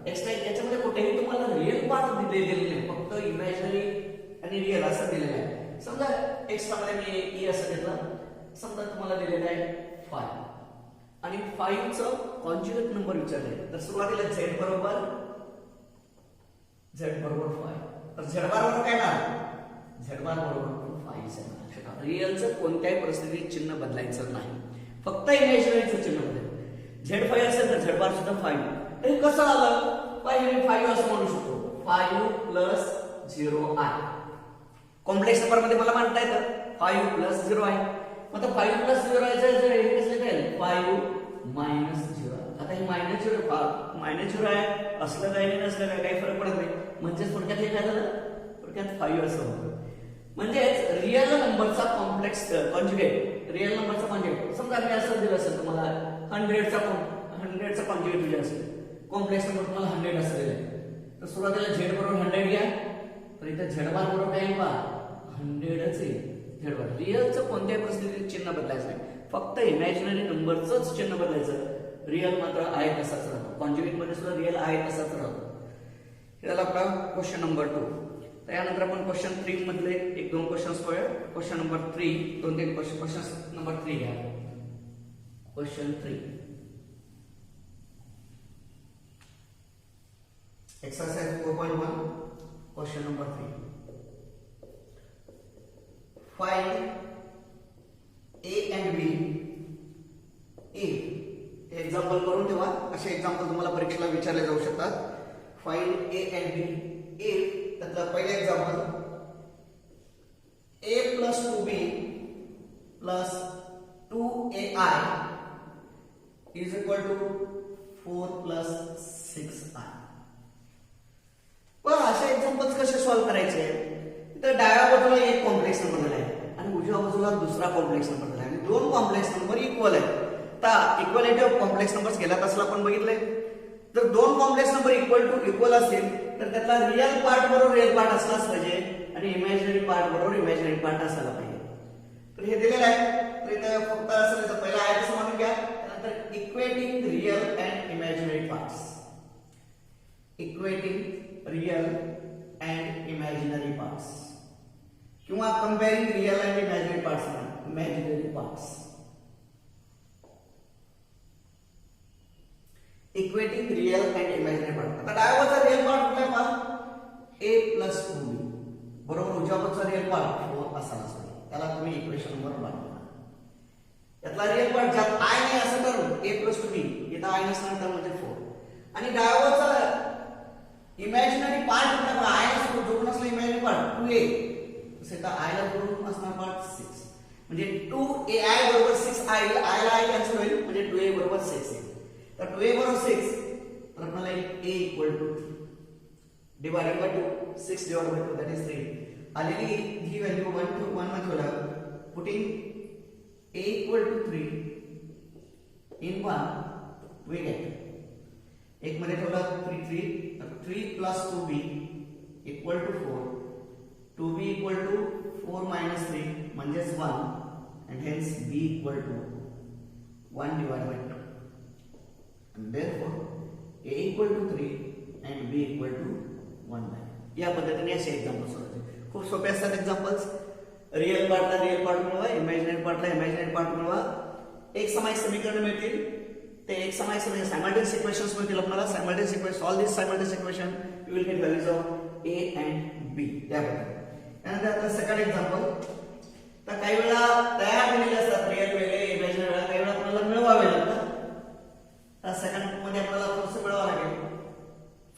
एक्स्ट्रा याच्यामध्ये कुठेही तुम्हाला रिअल पार्ट दिलेले नाही, फक्त इमॅजिनरी आणि रिअल असं दिलेलं आहे. समजा एक्स्ट्रा मध्ये मी ई असं घेतलं. समजा तुम्हाला दिलेलं आहे 5 आणि 5चं कॉन्जुगेट नंबर विचारले. तर सुरुवातीला झेड बरोबर 5. तर झेड बार बरोबर काय ना, झेड बार बरोबर 5. रिअलचं कोणत्याही परिस्थितीत चिन्ह बदलायचं नाही, फक्त इमॅजिनरीचं चिन्ह बदलायचं. झेड 5 असेल तर झेड बार सुद्धा 5. हे कसं आलं, 5 असं म्हणू शकतो. 5 + 0i. कॉम्प्लेक्स नंबर मध्ये मला म्हणता येतं 5 + 0i. मग 5 + 0i जर हे कसं लिहिता येईल, 5 - -0. आता हे -0 आहे, असलं काही नाही नसलं काही फरक पडत नाही. म्हणजेच थोडक्यात हे काय झालं, थोडक्यात 5 असं होतं. म्हणजेच रिअल नंबरचा कॉम्प्लेक्स कॉन्जुगेट, रिअल नंबरचा कॉन्जुगेट. समजा मी असं दिलं असेल तुम्हाला 100चा कॉन्जुगेट दिलं असेल, कॉम्प्लेक्स नंबर तुम्हाला 100 असं दिलं, तर सुरुवातीला z बरोबर 100 घ्या, तर इथं z बार बरोबर काय पहा 100च आहे. z बार रिअलचं कोणत्याही परिस्थितीत चिन्ह बदलायचं नाही, फक्त इमॅजिनरी नंबरचंच चिन्ह बदलायचं. रिअल मात्र आहे तसाच राहतो. कॉन्जुगेट मध्ये सुद्धा रिअल आहे तसाच राहतो. हे झाला आपला क्वेश्चन नंबर 2. त्यानंतर आपण क्वेश्चन 3 मधले 1-2 क्वेश्चन्स पाहूया. क्वेश्चन नंबर 3, 2-3 क्वेश्चन नंबर 3 घ्या. Question 3, exercise 4.1, question number 3. Find A and B if example करून ठेवा. असे एक्झाम्पल तुम्हाला परीक्षेला विचारले जाऊ शकतात. Find A and B if त्यातलं पहिलं example A plus 2B plus 2AI is equal to 4 plus 6I. पण असे एक्झाम्पल्स कसे सॉल्व्ह करायचे, तर डाव्या बाजूला एक कॉम्प्लेक्स नंबर दिला आहे आणि उजव्या बाजूला दुसरा कॉम्प्लेक्स नंबर दिला आहे आणि दोन कॉम्प्लेक्स नंबर इक्वल आहेत. तर इक्वालिटी ऑफ कॉम्प्लेक्स नंबर्स गेल्या तासाला आपण बघितलंय. जर दोन कॉम्प्लेक्स नंबर इक्वल असतील तर त्यातला रिअल पार्ट बरोबर रिअल पार्ट असलाच पाहिजे आणि इमॅजिनरी पार्ट बरोबर इमॅजिनरी पार्ट असायला पाहिजे. तर हे दिलेलं आहे, तर इथे फक्त असं पहिला आहे कसं म्हणून घ्या. त्यानंतर equating real and imaginary parts, equating real and imaginary parts किंवा comparing real and imaginary parts, imaginary parts. Equating real and imaginary part. आता डाव्यावरचा रिअल पार्ट कुठला पहा, a plus 2b बरोबर उजव्यावरचा रिअल पार्ट 4 असा असेल. त्याला तुम्ही इक्वेशन नंबर 1 म्हणा. यातला रिअल पार्ट ज्यात i नाही असं तर a plus 2b, इथं i नसणार तर म्हणजे 4. आणि डाव्यावरचा इमॅजिनरी पार्ट कुठला, i ला जोडून असलेला इमॅजिनरी पार्ट 2a, तसे तर i ला जोडून असणार पार्ट 6, म्हणजे 2ai बरोबर 6i, i ला i कॅन्सल होईल म्हणजे 2a बरोबर 6 येईल. तर 2a बरोबर 6, तर आपल्याला a equal to divided by 2, 6 divided by 2 that is 3. आलेली ही व्हॅल्यू 1 मध्ये ठेवला, putting a equal to 3 in 1 we get, एक मध्ये ठेवला 3 plus 2b equal to 4, 2b equal to 4 minus 3 म्हणजेच 1 and hence b equal to 1 divided by 2. And therefore a equal to 3 and b equal to 1 by. या पद्धतीने असे एक्झाम्पल्स सोडवायचे. खूप सोपे असतात एक्झाम्पल्स. रिअल पार्टला रिअल पार्ट मिळवा, इमॅजिनरी पार्टला इमॅजिनरी पार्ट मिळवा. एक समायिक समीकरण मिळतील, ते एक समायिक समीकरण सायमल्टेनियस इक्वेशन्स मिळतील आपल्याला. Simultaneous equation, solve this simultaneous equation, you will get values of a and b. त्यानंतर आता सेकंड एक्झाम्पल. तर काही वेळा तयार केलेले असतात रिअल वेगळे, इमॅजिनरी वेगळे, काही वेळा आपल्याला मिळवावे लागतात. तर सेकंड मध्ये आपल्याला थोडंसं मिळवावं लागेल.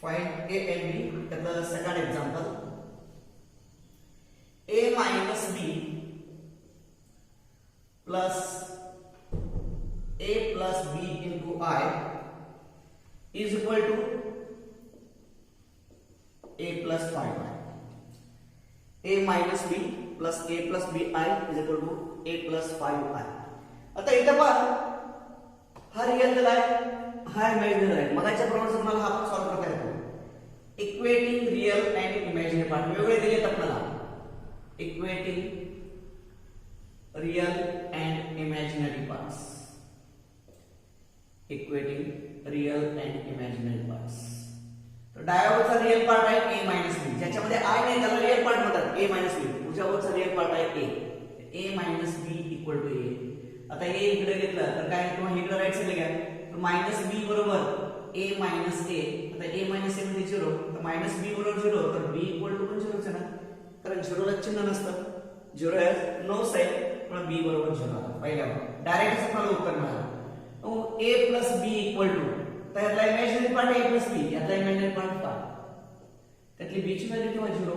Find a and b. त्यातलं second example a minus b plus a plus b into I is equal to a plus 5i. a minus b plus a plus bi is equal to a plus 5i. आता इथं पहा, हा रिअल दिला आहे, हा इमॅजिनरी आहे. मगाच्या प्रमाणे तुम्हाला हा पण सॉल्व्ह करता येतो. Equating real and imaginary part वेगळे दिलेत आपल्याला. Equating real and imaginary parts, equating real and imaginary parts. तर डाव्यावरचा रिअल पार्ट आहे a मायनस b, ज्याच्यामध्ये i नाही त्याला रिअल पार्ट म्हणतात a मायनस b. उजव्यावरचा रिअल पार्ट आहे a minus b equal to a. आता a इकडे घेतलं तर काय, किंवा इकडे राईट साईडला घ्या, तर मायनस b बरोबर a मायनस a. आता a मायनस a म्हणजे 0, तर मायनस b बरोबर 0, तर b इक्वल टू पण 0च आहे ना, कारण 0 ला चिन्ह नसतं. 0 हॅज नो साइन, पण b बरोबर 0 आला पहिल्या. डायरेक्ट आपल्याला उत्तर मिळालं. a plus b equal to, तर यातला imaginary part a plus b, यातला इमॅजिनरी पार्ट 5, त्यातली b ची व्हॅल्यू किंवा 0,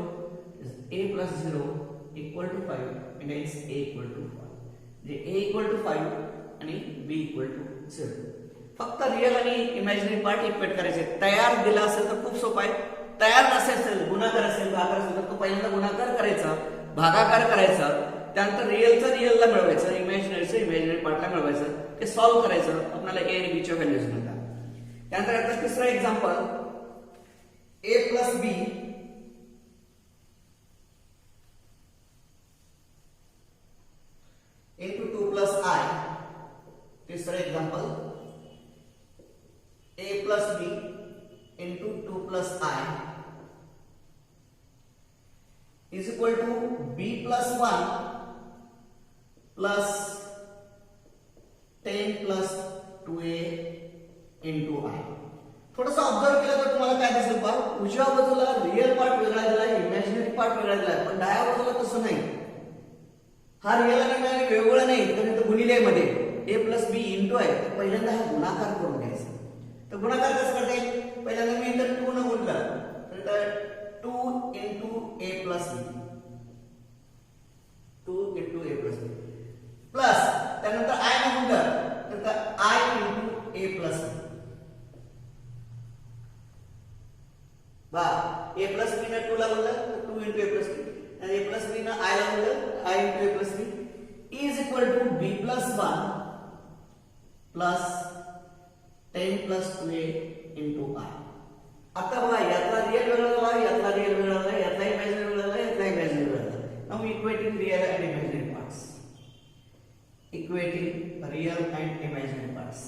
a plus 0 equal to 5 and hence a equal to 5. म्हणजे a इक्वल टू 5 आणि b इक्वल टू 0. फक्त रिअल आणि इमॅजिनरी पार्ट इक्वेट करायचे. तयार दिला असेल तर खूप सोपं आहे. तयार नसेल, गुणाकार असेल, भागाकार असेल तर तो पहिल्यांदा गुणाकार करायचा, भागाकार करायचा, त्यानंतर रिअलचं रिअलला मिळवायचं, इमॅजिनरीचं इमॅजिनरी पार्टला मिळवायचं, ते सॉल्व्ह करायचं. आपल्याला ए आणि बीच्या व्हॅल्यूज मिळतात. त्यानंतर आता तिसरं example, A plus B into 2 plus I. तीसरा example, a plus b into 2 plus I is equal to b plus 1 plus 10 plus 2a into I. थोडंसं ऑब्झर्व केलं तर तुम्हाला काय दिसेल पहा, उजव्या बाजूला रिअल पार्ट वेगळा दिलाय, इमॅजिनरी पार्ट वेगळा दिलाय, पण डाव्या बाजूला तसं नाही. हा रिअल आणि इमॅजिनरी वेगवेगळं नाही, तर इथं गुणिले मध्ये a प्लस बी इंटू आहे, तर पहिल्यांदा हा गुणाकार करून घ्यायचा. तर गुणाकार कसं करता येईल, पहिल्यांदा मी इथं 2 न गुणलं तर 2 into a plus B, 2 into a plus B plus त्यानंतर I न गुणलं तर I into a plus B. बा a प्लस बी न 2 ला गुणलं तर 2 into a plus B, and a plus b ना I ला गुणलं I into a plus b is equal to b plus 1 plus 10 plus 2a into I. आता बघा, यातला रिअल वेगळा झाला, यातला रिअल वेगळा झाला, यातला इमॅजिनरी वेगळा झाला, यातला इमॅजिनरी वेगळा झाला. Now equating real and imaginary parts, equating real and imaginary parts,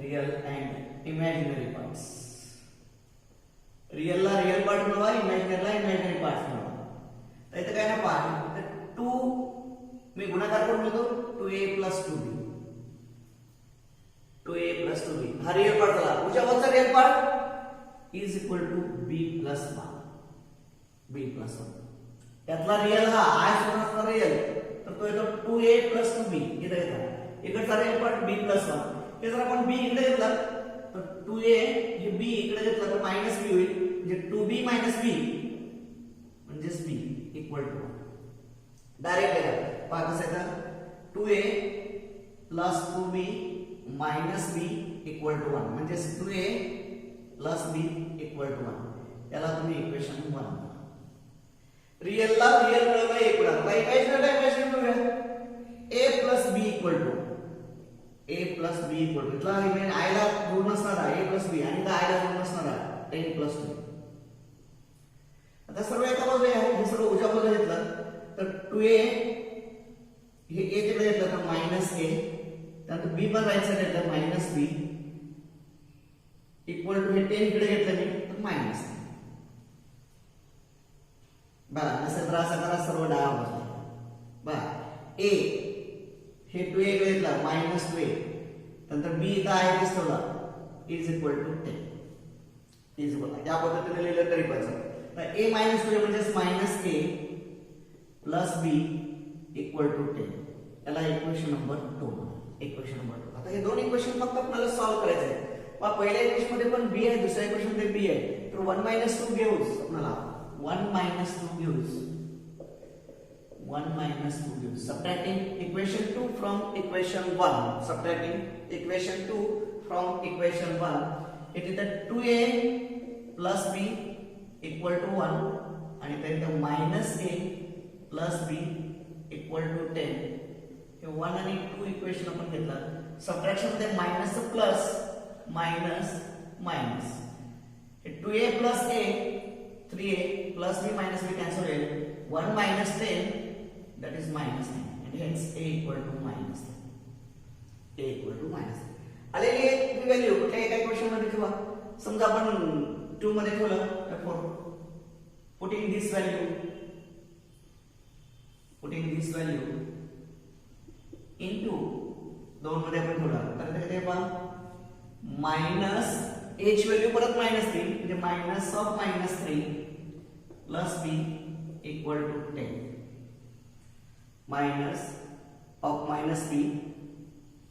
real and imaginary parts. रिअलला रिअल पार्ट मिळवा, इमॅजिनरीला इमॅजिनरी पार्ट मिळवा. तर इथं काय ना पहा, 2 मी गुणाकार करून घेतो, 2a plus 2b, 2a plus 2b हा रिअल पार्ट झाला. उजव्या बाजूचा real part is equal to b plus 1, b plus 1. यातला रिअल हा I सोबत असणारा रिअल, तर तो येतो 2a plus 2b. इथं येतात इकडचा रिअल पार्ट b plus 1. हे जर आपण b इकडे घेतला तर 2a हे b इकडे घेतला तर मायनस b होईल, म्हणजे 2b minus b म्हणजेच b इक्वल टू 1. डायरेक्ट लिहा, पहा कसं येतं, 2a plus 2b minus b equal to 1 म्हणजे 2a plus b equal to 1. याला तुम्ही इक्वेशन 1 म्हणा. रिअलला रिअल मिळवलं, एक मिळालं, इमॅजिनरीला इमॅजिनरी मिळवलं. a plus b equal to a plus b equal to, इथला I ला जोड नसणारा a plus b आणि I ला जोड नसणारा 10 plus 2. आता सर्व एका बाजूला आहे, हे सर्व उजव्या बाजूला घेतलं तर 2a हे a तिकडे घेतलं तर मायनस a, त्यानंतर b पण राईट साइड घेतलं मायनस b इक्वल टू हे 10 इकडे घेतलं मी तर मायनस. बघा नसेल तर असं करा, सर्व डाव्या बाजूला. बघा a हे 2a इकडे घेतला मायनस 2a, नंतर b इथं आहे दिसतोला is equal to 10 is equal, या पद्धतीने लिहिलं तरी पण चालेल. a मायनस 2 म्हणजे minus a plus b equal to 10. याला इक्वेशन नंबर 2. Equation number 2. आता हे दोन इक्वेशन फक्त आपल्याला सॉल्व्ह करायचे आहे. मग पहिल्या इक्वेशन मध्ये पण b आहे, दुसऱ्या इक्वेशन मध्ये b आहे, तर 1 minus 2 घेऊस आपल्याला 1 minus 2 घेऊस 1 minus 2 घेऊस. Subtracting equation 2 from equation 1, subtracting equation 2 from equation 1, it is 2a plus b equal to 1 आणि त्यानंतर minus a plus b equal to 10. हे 1 आणि 2 इक्वेशन आपण घेतलं. सबट्रॅक्शन मध्ये मायनस प्लस मायनस मायनस, हे 2a plus a 3a plus b minus b cancel होईल. 1 minus 10 that is minus 9 and hence a equal to minus 10. a equal to minus 10. आलेली आहे व्हॅल्यू कुठल्या एका इक्वेशन मध्ये ठेवा. समजा आपण 2 मध्ये ठेवलं, therefore putting this value into 2 मध्ये आपण ठेवलं तर ते पहा मायनस a ची व्हॅल्यू परत मायनस 3 म्हणजे minus of minus 3 plus b equal to 10. Minus of minus b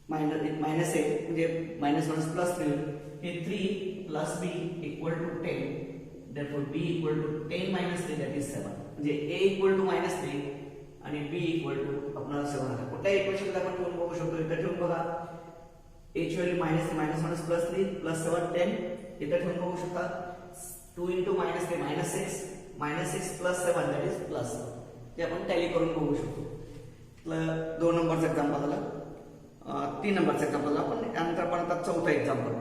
minus a म्हणजे मायनस मायनस प्लस 3 हे 3 plus b equal to 10. therefore b equal to 10 minus 3 that is 7. म्हणजे a equal to minus 3 आणि b equal to आपल्याला 7 आला. कुठल्या इक्वेशन ला आपण ठेवून बघू शकतो, इथे ठेवून बघा. a ची व्हॅल्यू -3 -1 +3 +7 10 इथे ठेवून बघू शकता 2 × -3 -6 +7 दॅट इज प्लस ते आपण टॅली करून बघू शकतो. 2 नंबरचं एक्झाम्पल झालं, 3 नंबरचं एक्झाम्पल झालं. आपण त्यानंतर आपण आता चौथा एक्झाम्पल,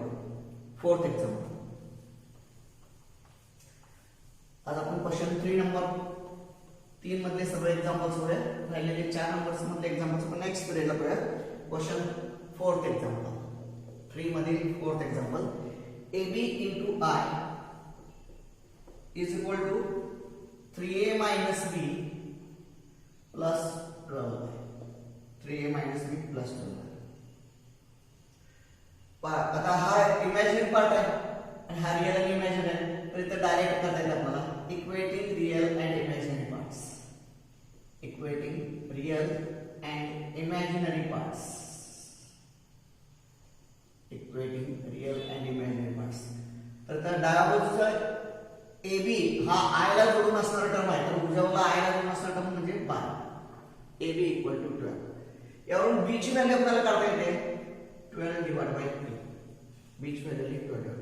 4th एक्झाम्पल. आज आपण क्वेश्चन 3 नंबर 3 मधले सगळे एक्झाम्पल्स होऊया. राहिलेले 4 नंबर्स मधले एक्झाम्पल्स आपण नेक्स्ट पिरियडला करूया. क्वेश्चन 4th एक्झाम्पल, 3 मधील 4th example. AB into I is equal to 3A minus B plus 12. 3A minus B plus 12. आता हा इमॅजिनरी पार्ट आहे आणि हा रिअल आणि इमॅजिनरी आहे, तर इथं डायरेक्ट करता येईल आपल्याला equating real and imaginary parts. Equating real and imaginary parts. Equating real and imaginary parts. तर त्या डाव्या बाजूचा AB हा I ला जोडून असणारा टर्म आहे, तर उजव्या बाजूला I ला जोडून असणारा टर्म म्हणजे बाय. AB equal to 12. यावरून B ची व्हॅल्यू आपल्याला काढता येते 12 डिवाइड बाय 3. B ची व्हॅल्यू 12.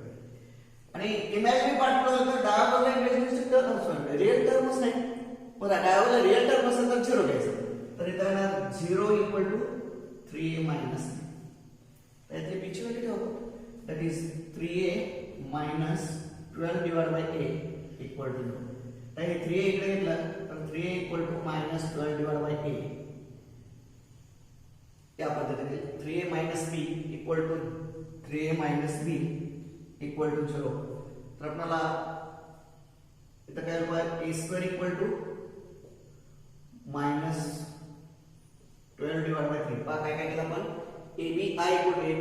आणि इमॅजिनरी पार्ट तर डाव्या बाजूला इमॅजिनरी टर्म असतो, रिअल टर्मच नाही. पण डाव्या बाजूला रिअल टर्म असेल तर 0 घ्यायचं. तर इथं येणार 0 इक्वल टू 3A मायनस. त्याची B ची व्हॅल्यू ठेवतो, that is 3A minus 12 divide by A equal to 0. तर हे 3A इकडे घेतलं तर 3A equal to minus 12 divide by A. या पद्धतीने 3A minus B equal to 3A minus B equal to 0. तर आपल्याला इथं काय होईल, A square equal to minus 12 divide by 3. पहा काय काय केलं आपण, AB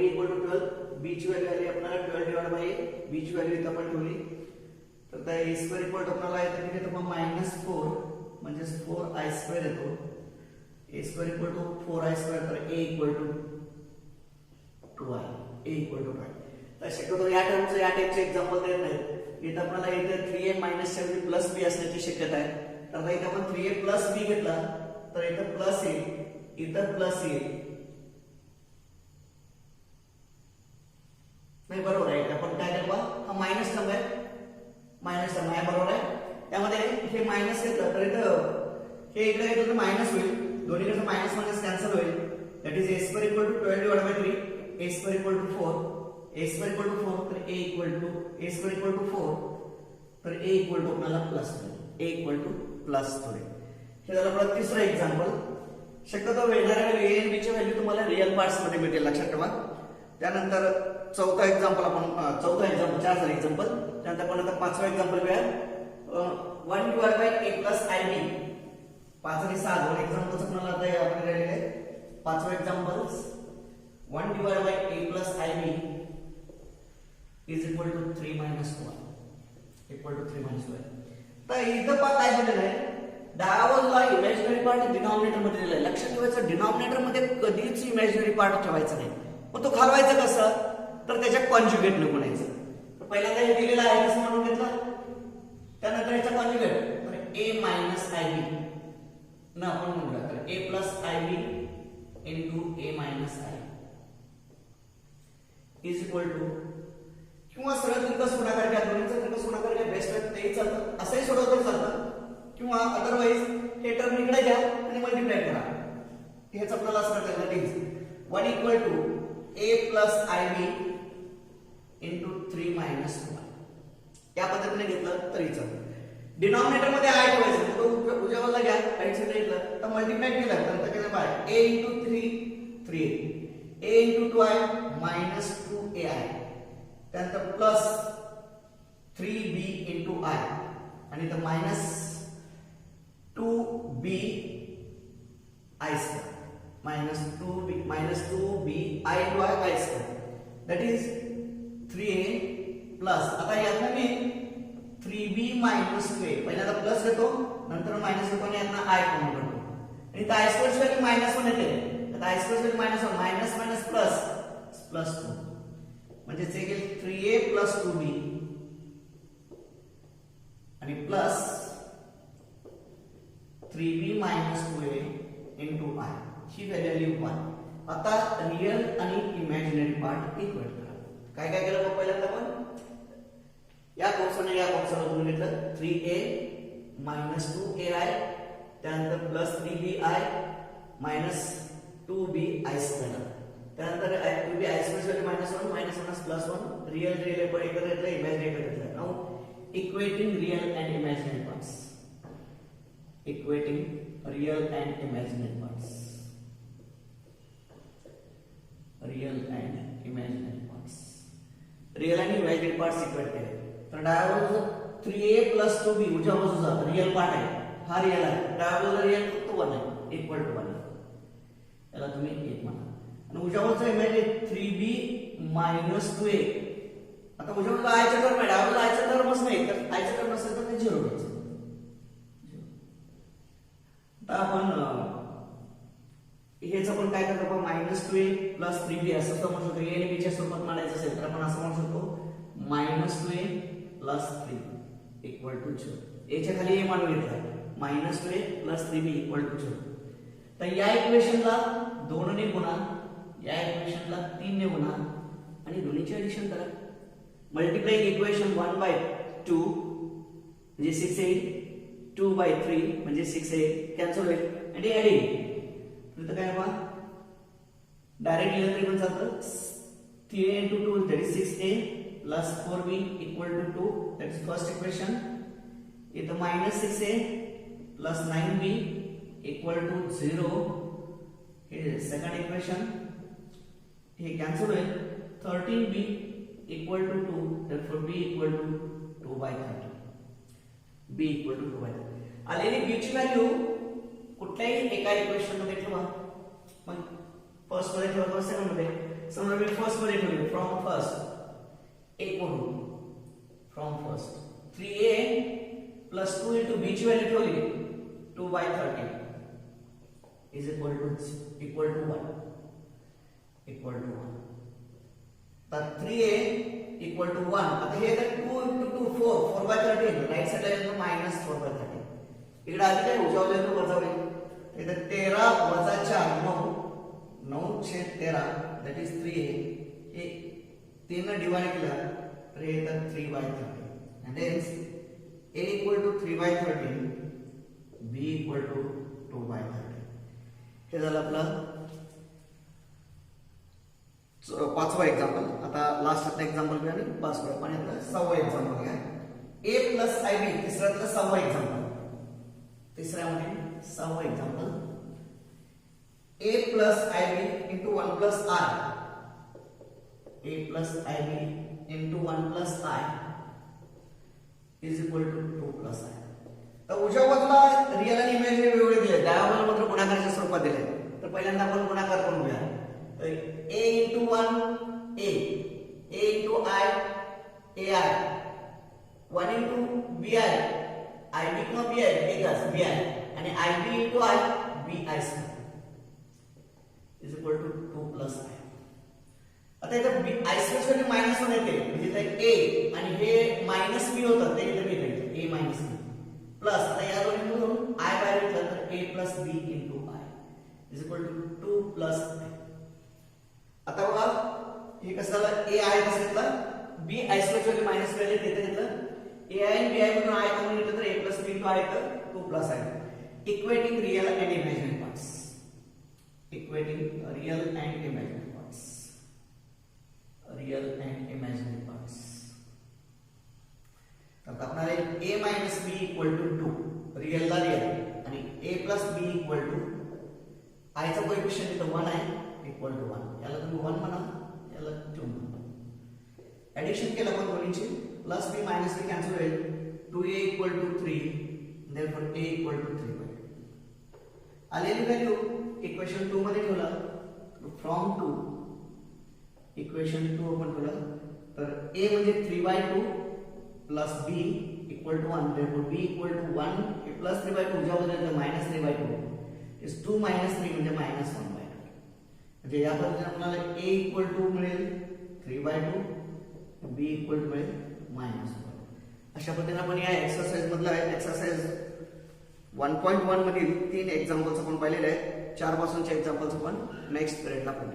इक्वल टू 12, B ची व्हॅल्यू आली आपल्याला 12 डिवाइड बाय A, B ची व्हॅल्यू इथं आपण ठेवली. तर त्या A स्क्वेअर इक्वल टू आपल्याला येतं की इथं -4 म्हणजे 4I स्क्वेअर येतो. A square equal to 4I square, तर A equal to 2I. A equal to 2I. तर शक्यतो या टर्मचं या टाइपचे एक्झाम्पल देत नाहीत. इथं आपल्याला इथे 3A मायनस 7 प्लस B असण्याची शक्यता आहे. तर इथं आपण 3A प्लस B घेतला तर इथं प्लस येईल, इथं प्लस येईल. नाही बरोबर आहे, आपण काय केलं, हा मायनस टर्म आहे, मायनस टर्म आहे बरोबर आहे. त्यामध्ये हे मायनस घेतलं तर इथं हे इकडे येतं तर मायनस होईल, दोन्हीकडे मायनस मायनस कॅन्सल होईल. That is A square equal to 12 divide by 3, A square equal to 4, A square equal to 4, तर A स्क्वेअर इक्वल टू 4, तर A इक्वल टू आपल्याला प्लस होईल, A इक्वल टू प्लस होईल. हे झालं आपलं तिसरं एक्झाम्पल. शक्यतो येणाऱ्या A आणि B ची व्हॅल्यू तुम्हाला रिअल पार्ट्स मध्ये मिळेल, लक्षात ठेवा. त्यानंतर चौथा एक्झाम्पल आपण, चौथा एक्झाम्पल 4 झाले एक्झाम्पल. त्यानंतर आपण आता 5वा एक्झाम्पल घेऊया. 1 divide by A plus IB. 5 आणि 6 दोन एक्झाम्पल्स आपल्याला आता आपण राहिले आहेत. 5वा example 1 divide by A plus IB is equal to 3 minus 1 equal to 3 minus 1. तर इथं पहा काय दिलेलं आहे, डाव्या बाजूला इमॅजिनरी पार्ट डिनॉमिनेटर मध्ये दिलेला आहे. लक्षात ठेवायचं, डिनॉमिनेटर मध्ये कधीच इमॅजिनरी पार्ट ठेवायचा नाही. मग तो घालवायचा कसं, तर त्याच्या कॉन्जुगेट न म्हणायचं. तर पहिल्यांदा हे दिलेलं आहे कसं म्हणून घेतलं, त्यानंतर याचा कॉन्जुगेट तर A मायनस IB न आपण म्हणूया, तर A plus IB into A minus I is equal to, किंवा सरळ तिरकस गुणाकार घ्या, दोन्हीचा तिरकस गुणाकार घ्या, बेस्ट आहे तेही चालतं, असंही सोडवलं तरी चालतं. किंवा अदरवाइज हे टर्म इकडे घ्या आणि मल्टिप्लाय करा. हेच आपल्याला असं करता येईल. 1 equal to A plus IB into 3 minus 1. या पद्धतीने घेतलं तरी चालतं. डिनॉमिनेटर मध्ये I ठेवायचं, तो उजव्या बाजूला घ्या, राईट साईडला घेतलं तर मल्टिप्लाय केलं तर केलं by A into 3 A into 2I minus 2AI, त्यानंतर प्लस 3B इंटू I आणि तर minus 2B I square minus 2B I into I square, that is 3A plus, आता यातनं मी 3B minus 2A पहिल्यांदा प्लस घेतो, नंतर मायनस घेतो आणि यातनं I कॉमन काढतो. आणि इथं I स्क्वेअर ची व्हॅल्यू मायनस 1 येते, आता I स्क्वेअर ची minus 1 minus minus plus plus 2 म्हणजे ते येईल 3A plus 2B आणि plus 3B minus 2A into I. He value आली 1. आता रिअल आणि इमॅजिनरी पार्ट इक्वेट करा. काय काय केलं मग पहिल्यांदा आपण या कॉन्स्टंट या कॉन्स्टंट तुम्ही घेतलं 3a minus 2ai त्यानंतर plus 3bi minus 2bi square त्यानंतर 2bi square minus 1 minus 1 plus 1 real real पण एकत्र घेतलं इमॅजिनरी एकत्र घेतलं. Now equating real and imaginary parts equating real and imaginary parts. Real and imaginary parts. Real and imaginary parts equate केले. तर डाव्या बाजूचा 3a plus 2b उजव्या बाजूचा रिअल पार्ट आहे. हा रिअल आहे. डाव्या बाजूला रिअल फक्त 1 आहे. Equal to 1. याला तुम्ही 1 म्हणा. आणि उजव्या बाजूचा इमॅजिनरी 3b minus 2a. आता उजव्या बाजूला i चा टर्म आहे. डाव्या बाजूला i चा टर्मच नाही. तर i चा टर्म असेल तर ते 0 घ्यायचं. आता आपण हेच आपण काय करतो आपण -2a + 3b असं समजू शकतो. a आणि b च्या स्वरूपात मांडायचं असेल तर आपण असं म्हणू शकतो -2a + 3 = 0. a च्या खाली a मांडून घेतला -2a + 3b = 0. तर या इक्वेशनला 2 ने गुणा, या इक्वेशनला 3 ने गुणा आणि दोन्हीचे एडिशन करा. मल्टिप्लाइंग इक्वेशन 1/2 म्हणजे 6 येईल, 2/3 म्हणजे 6 येईल, कॅन्सल होईल आणि ऍडिंग तर काय बघा डायरेक्ट लिहिलं तरी पण चालतं. 3a × 2 that is 6a plus 4b = 2 that is first equation. इथं -6a plus 9b = 0 हे सेकंड इक्वेशन. हे कॅन्सल होईल. 13b = 2 therefore b = 2/13. b = 2/13. आलेली b ची व्हॅल्यू कुठल्याही एका इक्वेशन मध्ये ठेवा. मग फर्स्ट मध्ये ठेवा किंवा सेकंड मध्ये. समजा मी फर्स्ट मध्ये ठेवले फ्रॉम फर्स्ट a कडून फ्रॉम फर्स्ट 3a + 2 * b ची व्हॅल्यू ठेवली 2/13 = 1 तर 3a = 1. आता हे तर 2 * 2 4/13 राईट साइडला येतो -4/13. इकडे आधी काय उजव्या बाजूला वजा होईल. इथे 13 - 4 9/13 दॅट इज 3a. हे 3 ने डिवाइड केलं तर हे येतं 3/13 and hence a = 3/13 b = 2/13. हे झालं आपलं पाचवा एक्झाम्पल. आता लास्ट आता एक्झाम्पल घ्या आणि पास करू. पण आता 6वा एक्झाम्पल घ्या. a + ib तिसऱ्यातलं 6वा एक्झाम्पल. तिसऱ्यामध्ये 6वा example a + ib × 1 + i. a + ib × 1 + i = 2 + i. तर उजव्या बाजूला रिअल आणि इमॅजिनरी वेगवेगळे दिले, डाव्या बाजूला मात्र गुणाकाराच्या स्वरूपात दिले. तर पहिल्यांदा आपण गुणाकार करून घेऊया. तर a × 1 a, a × i ai, 1 × bi ib किंवा bi एकच bi आणि ib × i bi² = 2 + i. आता इथं i² साठी -1 येते म्हणजे इथे a आणि हे -b होतं ते इथे b येते a - b प्लस. आता या दोन्हीमधून i बाहेर घेतला तर a + b × i = 2 + i. आता बघा हे कसं झालं. a आहे कसं घेतलं b i² साठी -1 येते घेतलं a आणि b मधून i कॉमन घेतलं तर a + b × i तर 2 + i. Equating real and imaginary parts. Equating real and imaginary parts. Real and imaginary parts. तर आपल्याला a - b = 2 रिअल ला रिअल आणि a + b = i चा कोएफिशिएंट इथं 1 आहे = 1. याला तुम्ही 1 म्हणा, याला 2 म्हणा. ऍडिशन केलं आपण दोन्हीची +b - b कॅन्सल होईल. 2a = 3 therefore a = 3/2. आलेली व्हॅल्यू इक्वेशन 2 मध्ये ठेवला. फ्रॉम 2 इक्वेशन 2 आपण ठेवलं तर a म्हणजे 3/2 plus b = 1 therefore b = 1 plus 3/2 उजव्या बाजूला -3/2 is 2 - 3 म्हणजे -1/2. म्हणजे या पद्धतीने आपल्याला a = मिळेल 3/2 b मिळेल -1. अशा पद्धतीने आपण या एक्सरसाइज मधला एक्सरसाइज 1.1 मधील 3 एक्झाम्पल्स आपण पाहिलेले आहेत. 4 पासूनच्या एक्झाम्पल्स आपण नेक्स्ट पिरियडला पाहू.